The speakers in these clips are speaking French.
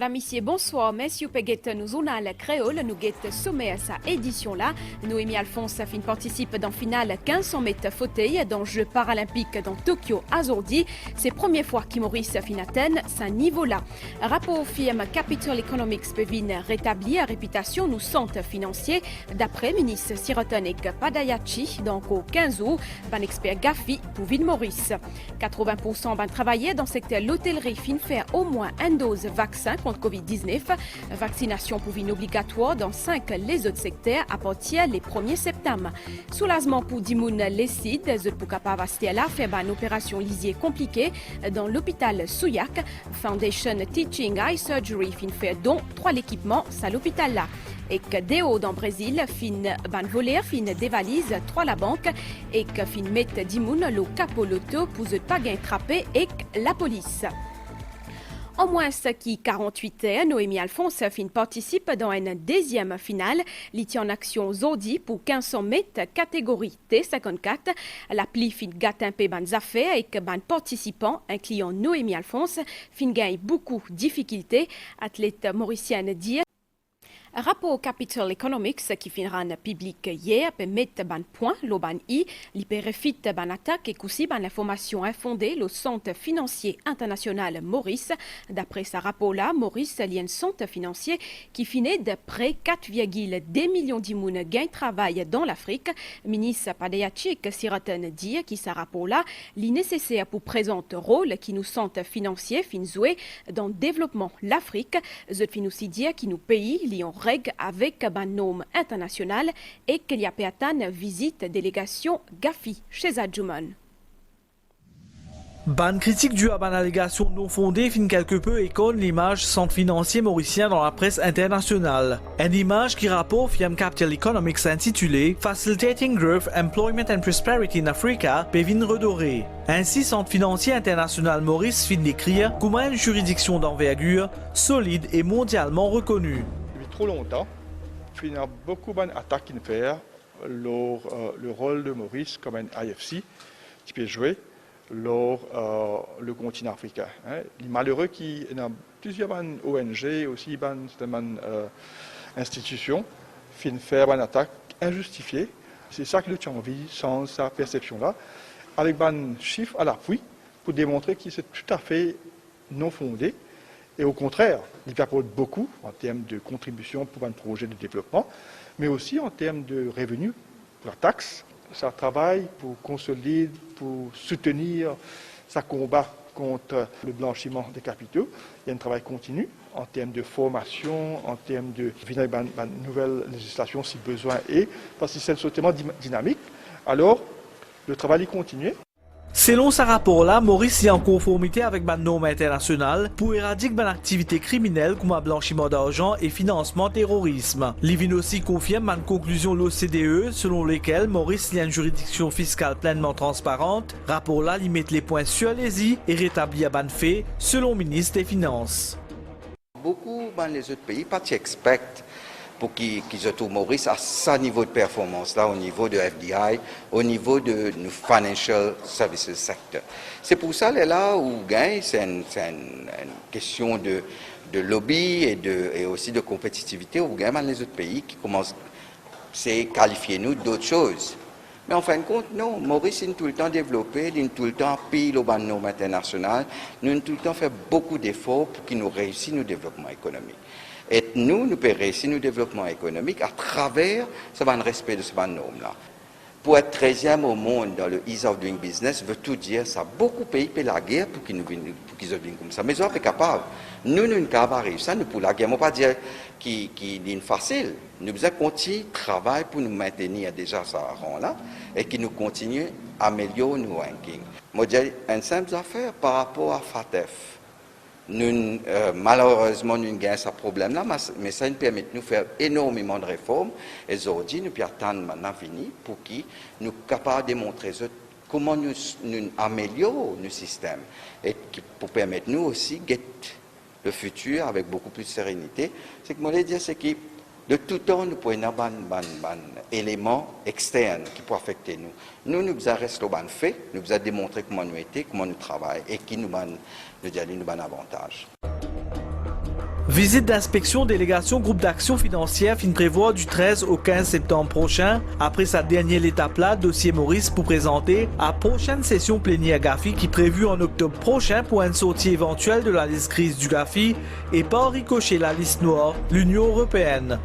Madame, Monsieur, bonsoir. Messieurs, Peguette, nous journal créole, nous guette sommet à sa édition là. Noémie Alphonse participe dans finale 1500 mètres fauteuil dans Jeux paralympiques dans Tokyo aujourd'hui. C'est la première fois que Maurice Athènes ce niveau-là. Rapport firme Capital Economics Pevin rétablit la réputation nous centre financier d'après ministre Sirotonek Padayachi donc au 15 août, ban expert Gafi pour Ville Maurice. 80% ban travailler dans le secteur l'hôtellerie fin faire au moins une dose vaccin contre Covid-19. Vaccination pour une obligatoire dans 5 les autres secteurs à partir les 1er septembre. Soulagement pour Dimoun les sites, pour capable là faire une opération lisier compliquée dans l'hôpital Souillac. Foundation Teaching Eye Surgery fin faire dont 3 l'équipement à l'hôpital là. Et que Déo dans Brésil fin ban voler fin dévalise 3 la banque et que fin met Dimoun le capoloto pour ne pas gain trappé et la police. En moins qui 48 heures, Noémie Alphonse fin participe dans une deuxième finale. L'ITI en action Zodi pour 1500 mètres catégorie T54. L'appli fin gâte un peu ban affaires et que ban participant, incluant Noémie Alphonse, fin gagne beaucoup de difficultés. Athlète mauricienne dit. Rapport Capital Economics qui finira public hier peut mettre ban point le ban i l'hyperfit ban attaque et aussi ban information infondée le centre financier international Maurice. D'après ce rapport là, Maurice lien centre financier qui finit de près 4,2 millions d'imounes gain travail dans l'Afrique. Ministre Padayachi Siroten dit qui ce rapport là li nécessaire pour présenter rôle qui nous centre financier fin jouer dans le développement l'Afrique. Je fin aussi dire qui nous pays li règle avec un nom international et qu'il y a péatan visite délégation Gafi chez Adjouman. Ban critique due à ban allégation non fondée fin quelque peu éconne l'image centre financier mauricien dans la presse internationale. Une image qui rapporte Fiam Capital Economics intitulée Facilitating Growth, Employment and Prosperity in Africa, Pévin redoré. Ainsi, centre financier international Maurice fin d'écrire comment une juridiction d'envergure, solide et mondialement reconnue. Trop longtemps, il y a beaucoup d'attaques qui faire le rôle de Maurice comme un IFC qui peut jouer le continent africain. Il est malheureux qu'il y a plusieurs ONG, aussi certaines institutions qui font une attaque injustifiée. C'est ça que nous avons envie, sans sa perception-là, avec un chiffre à l'appui pour démontrer que c'est tout à fait non fondé. Et au contraire, il apporte beaucoup en termes de contribution pour un projet de développement, mais aussi en termes de revenus pour la taxe. Ça travaille pour consolider, pour soutenir sa combat contre le blanchiment des capitaux. Il y a un travail continu en termes de formation, en termes de nouvelle législation si besoin est, parce que c'est tellement dynamique. Alors, le travail est continué. Selon ce rapport-là, Maurice est en conformité avec les normes internationales pour éradiquer les activités criminelles comme le blanchiment d'argent et financement terrorisme. Livin aussi confirme une conclusion de l'OCDE selon lesquelles Maurice a une juridiction fiscale pleinement transparente. Rapport-là limite les points sur les i et rétablit à ban fait selon le ministre des Finances. Beaucoup les autres pays pas expectent pour qu'ils trouvent Maurice à ce niveau de performance là, au niveau de FDI, au niveau de nos financial services sector. C'est pour ça là où gagne, c'est une question de lobby et aussi de compétitivité où gagne les autres pays qui commencent à qualifier nous d'autres choses. Mais en fin de compte, non, Maurice est tout le temps développé, il est tout le temps pile au normes internationales, nous avons tout le temps fait beaucoup d'efforts pour qu'il nous réussisse nos développements économiques. Et nous pouvons réussir nos développements économiques à travers ce respect de ce norme-là. Pour être 13e au monde dans le ease of doing business, veut tout dire ça. Beaucoup de pays paient la guerre pour qu'ils viennent comme ça. Mais ils sont capables. Nous sommes capables de réussir. Nous pour la guerre, je ne veux pas dire qu'il est facile. Nous devons continuer de travailler pour nous maintenir déjà ce rang-là et que nous continuons à améliorer nos rankings. Je dis une simple affaire par rapport à FATF. Nous, malheureusement, nous avons ce problème-là, mais ça nous permet de nous faire énormément de réformes. Et aujourd'hui, nous pouvons attendre maintenant fini pour que nous soyons capables de démontrer comment nous améliorons nos systèmes et pour permettre nous aussi de le futur avec beaucoup plus de sérénité. C'est que moi, je veux dire, c'est que de tout temps, nous pouvons avoir un élément externe qui peut affecter nous. Nous devons rester au bon fait, nous devons démontrer comment nous étions, comment nous travaillons et qui nous donne avantage. Visite d'inspection délégation groupe d'action financière fin prévoit du 13 au 15 septembre prochain. Après sa dernière étape là, dossier Maurice pour présenter à prochaine session plénière GAFI qui est prévue en octobre prochain pour une sortie éventuelle de la liste grise du GAFI et pas ricocher la liste noire, l'Union européenne.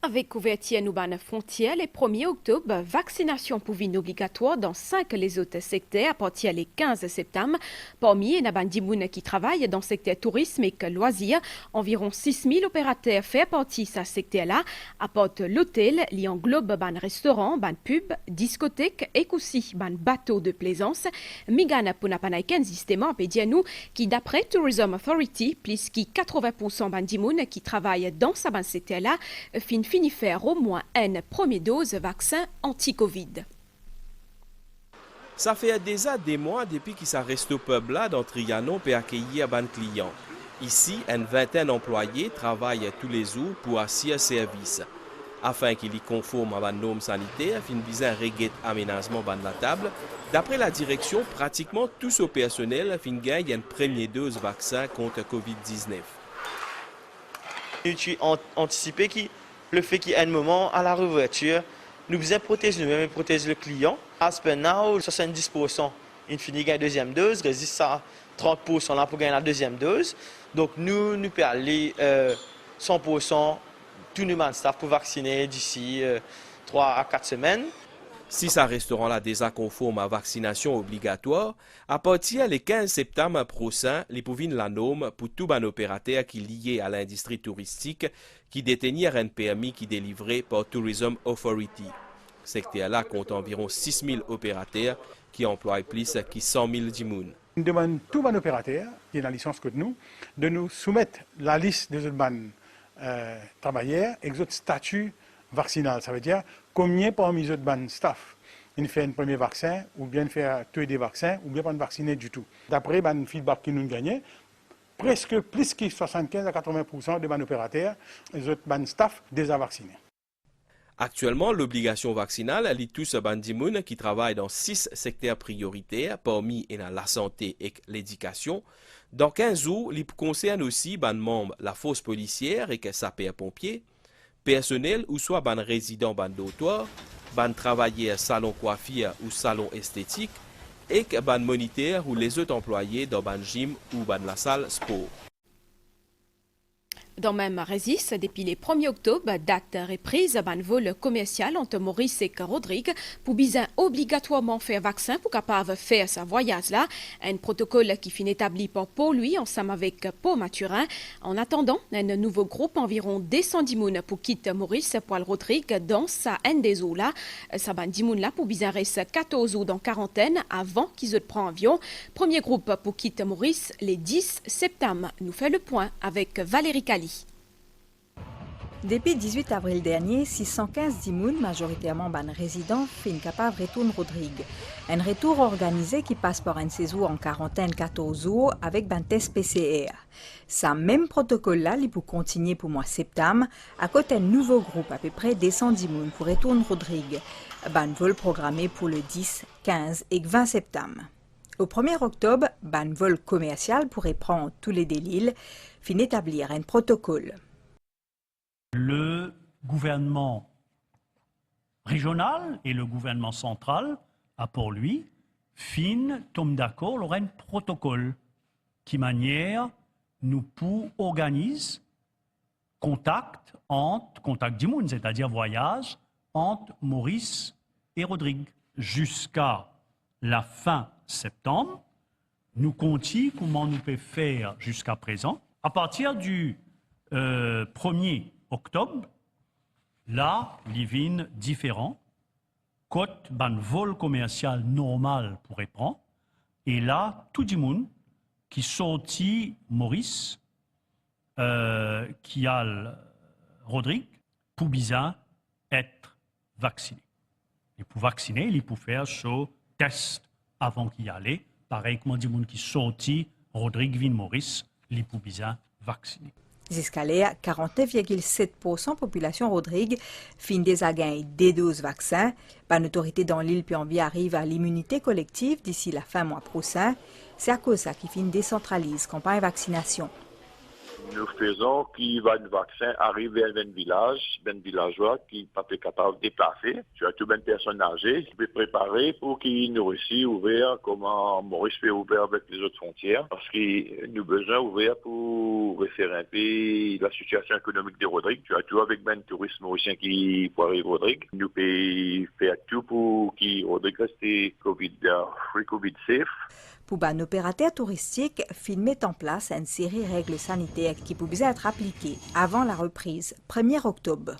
Avec ouverture nous ban frontière le 1er octobre, vaccination pour vin obligatoire dans 5 les autres secteurs à partir le 15 septembre. Parmi les bandimoun qui travaillent dans le secteur tourisme et loisirs, environ 6000 opérateurs font partie de ce secteur-là, apportent l'hôtel, li englobe ban restaurant, ban pub, discothèque et aussi ban bateau de plaisance. Migana pour n'apanaiken justement nous qui d'après Tourism Authority, plus qui 80% bandimoun qui travaillent dans ce secteur-là, finit faire au moins une première dose vaccin anti-Covid. Ça fait des mois depuis qu'il s'arrête au pub là dans Trianon pour accueillir un client. Ici, une vingtaine d'employés travaillent tous les jours pour assurer service. Afin qu'il y conforme à la norme sanitaire, fin viser un reguet aménagement de la table. D'après la direction, pratiquement tout ce personnel fin gagne une première dose vaccin contre Covid-19. Nous avons anticipé le fait qu'il y ait un moment à la réouverture, nous devons protéger nous-mêmes et protéger le client. As per now, 70% il finit la deuxième dose, résiste à 30% là pour gagner la deuxième dose. Donc nous pouvons aller 100% tout le staff pour vacciner d'ici 3 à 4 semaines. Si ce restaurant-là déjà conforme à vaccination obligatoire, à partir du 15 septembre prochain, les pouvines la norme pour tout un opérateur qui est lié à l'industrie touristique qui détenir un permis qui est délivré par Tourism Authority. Ce secteur-là compte environ 6000 opérateurs qui emploient plus que 100 000 djimoun. On demande tout un opérateur qui est dans la licence que nous de nous soumettre la liste des autres travailleurs et des autres statuts vaccinal. Ça veut dire combien parmi les autres staff il fait un premier vaccin, ou bien faire tous des vaccins, ou bien pas vacciner du tout. D'après le feedback que nous gagnons, presque plus que 75 à 80% de nos opérateurs, les autres staff déjà vaccinés. Actuellement, l'obligation vaccinale lie tous les bandimoun qui travaillent dans 6 secteurs prioritaires, parmi la santé et l'éducation. Dans 15 jours, il concerne aussi les membres la force policière et les sapeurs-pompiers, personnel ou soit ban résident ban dortoir, ban travailleur salon coiffure ou salon esthétique et ban moniteur ou les autres employés dans ban gym ou ban la salle sport. Dans même Résiste, depuis le 1er octobre, date reprise ban vol commercial entre Maurice et Rodrigue pour bien obligatoirement faire vaccin pour capable faire sa voyage là. Un protocole qui finit établi par Paul lui ensemble avec Paul Mathurin. En attendant, un nouveau groupe environ 210 moun pour quitter Maurice pour Rodrigue dans sa NDZO là. Sa ban 10 moun là pour bien rester 14 jours dans quarantaine avant qu'ils se prennent avion. Premier groupe pour quitter Maurice le 10 septembre. Nous fait le point avec Valérie Cali. Depuis 18 avril dernier, 615 dimoun, majoritairement ban résidents, fin capable retourne Rodrigue. Un retour organisé qui passe par un séjour en quarantaine 14 jours avec ban test PCR. Ce même protocole-là, il peut continuer pour mois septembre, à côté d'un nouveau groupe à peu près 200 dimoun pour retourne Rodrigue. Ban vol programmé pour le 10, 15 et 20 septembre. Au 1er octobre, ban vol commercial pourrait prendre tous les délits, fin établir un protocole. Le gouvernement régional et le gouvernement central a pour lui tombe d'accord, il y aura un protocole qui manière nous pour organiser contact d'imoun, c'est-à-dire voyage entre Maurice et Rodrigue. Jusqu'à la fin septembre, nous comptons comment nous pouvons faire jusqu'à présent. À partir du 1er octobre, là, les vignes différents, côte ban vol commercial normal pourrait prendre, et là, tout le monde qui sortit Maurice, qui a le Rodrigue, pour bien être vacciné. Et pour vacciner, il faut faire ce test avant qu'il y allait, pareil comme les gens qui sortit Rodrigue vin Maurice, il faut bien vacciner. Jusqu'à là, 49,7% population Rodrigue fin des agains des doses vaccins. Ban autorité dans l'île puis envie arrive à l'immunité collective d'ici la fin mois prochain. C'est à cause de ça qui fin décentralise campagne vaccination. Nous faisons qui va un vaccin arriver à un village, un villageois qui n'est pas capable de déplacer. Tu as tout une personne âgée qui peut préparer pour qu'il nous réussisse ouvert comment Maurice peut ouvrir avec les autres frontières. Parce que nous avons besoin ouvert pour refaire un peu la situation économique de Rodrigue. Tu as tout avec un touriste mauricien qui peut arriver à Rodrigue. Nous pouvons faire tout pour que Rodrigue reste free Covid safe. Pour un opérateur touristique, film met en place une série de règles sanitaires qui pouvaient être appliquées avant la reprise 1er octobre.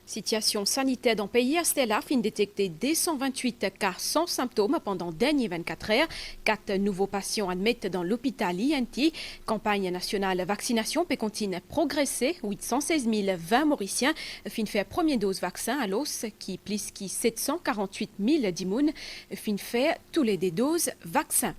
Situation sanitaire dans le pays, Stella fin détecté 228 cas sans symptômes pendant les dernières 24 heures. 4 nouveaux patients admettent dans l'hôpital INT. Campagne nationale vaccination peut continuer à progresser. 816 020 Mauriciens fin fait première dose vaccin à l'os qui plus qui 748 000 d'immunes fin fait tous les doses vaccins.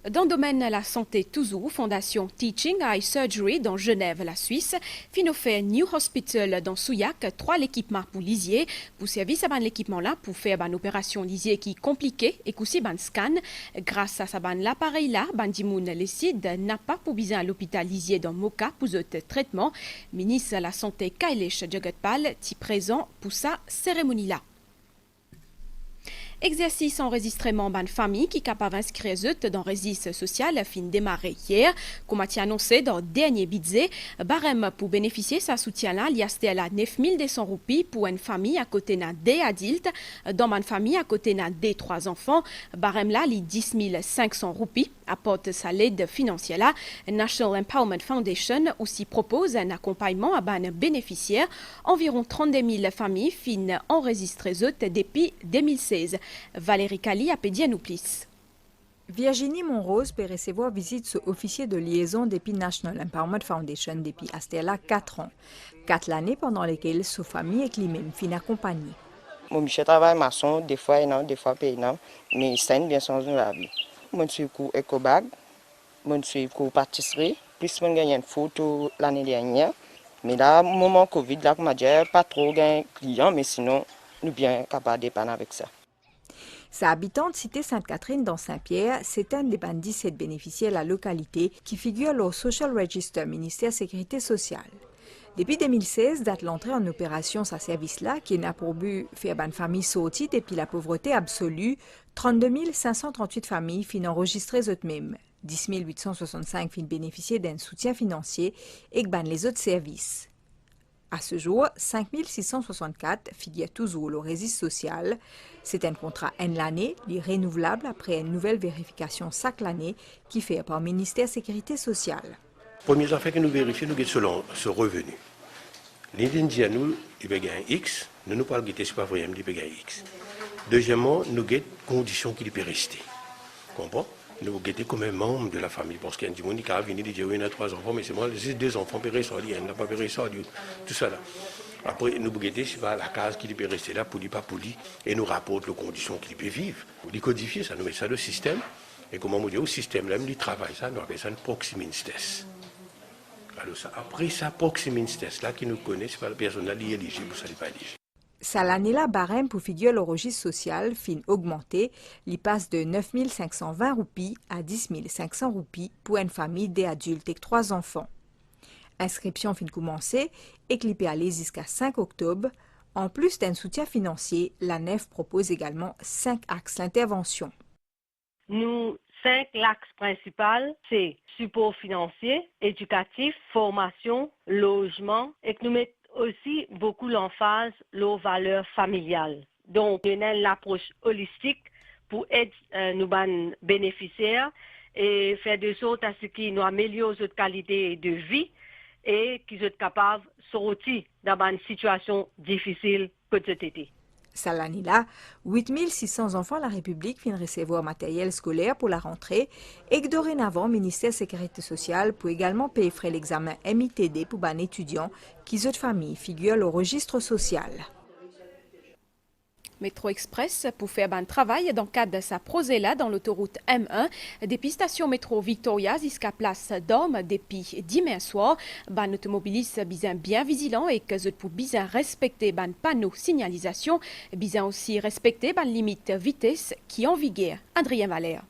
Dans le domaine de la santé, toujours, Fondation Teaching Eye Surgery dans Genève, la Suisse, fin fait New Hospital dans Souillac, 3 l'équipements pour lisier, pour service à l'équipement là, pour faire une opération lisier qui est compliquée et aussi un scan. Grâce à ce l'appareil là, Bandimoun Lessid n'a pas pour besoin à l'hôpital lisier dans Moka pour ce traitement. Ministre de la Santé Kailesh Jagotpal est présent pour sa cérémonie là. Exercice enregistrement ban famille qui est capable d'inscrire dans le registre social fin démarré hier. Comme a annoncé dans le dernier budget, barème pour bénéficier sa soutien là, il y a 9200 roupies pour une famille à côté d'un des adultes. Dans une famille à côté d'un des 3 enfants, barème là, il 10 500 roupies. Apporte sa l'aide financière là. National Empowerment Foundation aussi propose un accompagnement à ban bénéficiaires. Environ 32 000 familles fin enregistrées depuis 2016. Valérie Kali a pédié nous plus. Virginie Monrose peut recevoir visite ce officier de liaison depuis National Empowerment Foundation depuis Astella 4 ans. 4 années pendant lesquelles sa famille et lui-même fin accompagnée. Mon monsieur travaille maçon, des fois non, des fois payant, mais il s'aime bien sans la vie. Mon suis cours écobag, mon suis cours pâtisserie, plus mon gagne une photo l'année dernière. Mais là, moment Covid, là, m'a dit pas trop gain client, mais sinon, nous bien capables de dépanner avec ça. Sa habitante cité Sainte-Catherine dans Saint-Pierre, c'est un des 17 bénéficiaires de la localité qui figure au Social Register ministère Sécurité sociale. Depuis 2016, date l'entrée en opération sa service-là, qui n'a pour but de faire une famille sortie depuis la pauvreté absolue, 32 538 familles fin enregistrées eux-mêmes. 10 865 fin bénéficier d'un soutien financier et que les autres services. À ce jour, 5 664 figurent toujours au registre social. C'est un contrat en l'année, renouvelable après une nouvelle vérification chaque année qui fait par le ministère Sécurité sociale. Première affaire que nous vérifions, nous avons selon ce revenu. L'Indien, nous, il paye un X, nous ne parlons pas, c'est pas vrai, il paye un X. Deuxièmement, nous avons des conditions qu'il peut rester. Comprends? Nous avons comme un membre de la famille, parce qu'il y a des gens qui viennent dire qu'il y a 3 enfants, mais c'est moi, j'ai 2 enfants, il n'a pas payé ça, tout ça là. Après, nous avons la case qui peut rester là, pour pas poli, et nous rapporte les conditions qu'il peut vivre. Pour les codifier, ça nous met ça le système, et comment on dit, au système, là, il travaille ça, nous appelons ça une proximité test. Alors ça, après ça, proximité test, là, qui nous connaît, c'est pas la personne là, qui est éligible, ça n'est pas éligible. Ça l'année là, barème pour figure le registre social fin augmenté, il passe de 9 520 roupies à 10 500 roupies pour une famille d'adultes et 3 enfants. Inscription fin commencée et qui peut aller jusqu'à 5 octobre. En plus d'un soutien financier, la NEF propose également 5 axes d'intervention. Nous, 5 axes principaux, c'est support financier, éducatif, formation, logement, et que nous mettons aussi beaucoup l'emphase aux valeurs familiales. Donc, il y a une approche holistique pour aider nos bénéficiaires et faire de sorte à ce qu'ils nous améliorent notre qualité de vie et qu'ils soient capables de sortir dans une situation difficile que cet été. Ça l'année là, 8 600 enfants de la République viennent recevoir matériel scolaire pour la rentrée et que dorénavant, le ministère de la Sécurité sociale peut également payer frais l'examen MITD pour un étudiant qui, de famille, figure au registre social. Métro Express pour faire un travail dans le cadre de sa prosella dans l'autoroute M1 depuis station métro Victoria jusqu'à place d'Orme depuis dimanche soir. Ban automobiliste bien vigilant et que pour bien respecter ban panneau signalisation, bien aussi respecter ban limite vitesse qui en vigueur. Adrien Valère.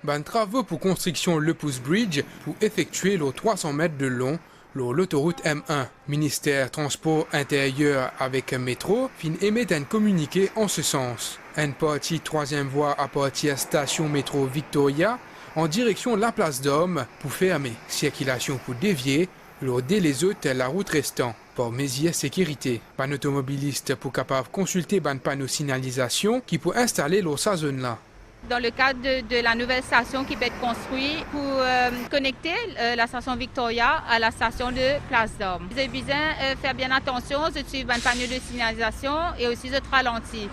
Ban travaux pour construction Le Pouce Bridge pour effectuer les 300 mètres de long l'autoroute M1. Ministère Transport Intérieur avec métro fin émet un communiqué en ce sens. Une partie troisième voie à partir station métro Victoria en direction de la place d'Orme pour fermer. Circulation pour dévier, lourder les autres la route restant pour mesure sécurité. Ban automobiliste pour capable consulter ban panneau signalisation qui peut installer sa zone là. Dans le cadre de la nouvelle station qui peut être construite pour connecter la station Victoria à la station de Place d'Orme. Vous avez besoin de faire bien attention, de suivre un panneau de signalisation et aussi de ralentir.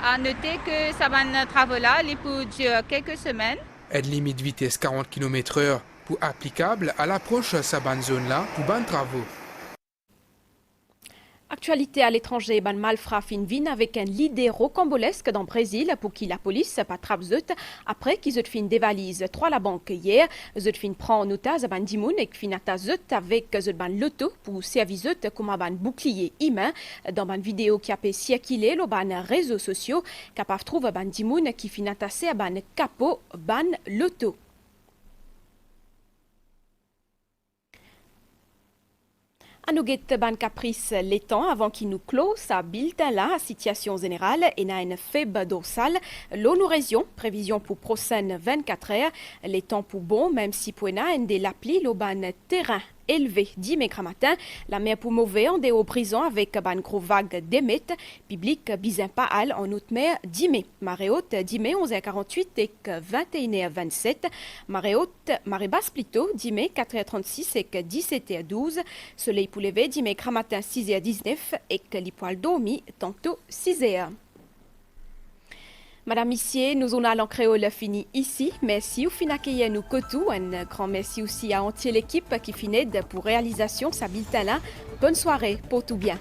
À noter que ça va travaux là, il peut durer quelques semaines. Aide limite vitesse 40 km/h pour applicable à l'approche de cette zone là pour ban travaux. Actualité à l'étranger, ban malfrat fin vin avec un leader rocambolesque dans le Brésil pour qui la police patrape zut après qu'ils ont fin dévalise 3 la banque hier. Zut fin prend en otage ban dimoun et fin atta zut avec zut ban loto pour servir zut comme un ban bouclier humain. Dans ban vidéo qui a pu circuler le ban réseaux sociaux, capable trouve ban dimoun qui fin attassé à ban capot ban loto. À nous guette ban caprice les temps avant qu'il nous close sa bulletin là à situation générale et n'a une faible dorsale. L'eau nous région, prévision pour prochaine 24 heures. Les temps pour bon, même si pour une des l'appli, le ban terrain élevé 10 matin. La mer pour mauvais en des hauts prisons avec ban gros vague d'émette. Public bizin pas al en août mer 10 mai. Marée haute 10 mai 11h48 et 21h27. Marée haute, marée basse plutôt 10 mai 4h36 et 17h12. Soleil pour lever 10 mai matin 6h19 et les poils dormis tantôt 6h. Madame Missier, nous on a en créole fini ici. Merci au fin accueillir nous cotou. Un grand merci aussi à entière l'équipe qui finit pour réalisation sa bulletin là. Bonne soirée pour tout bien.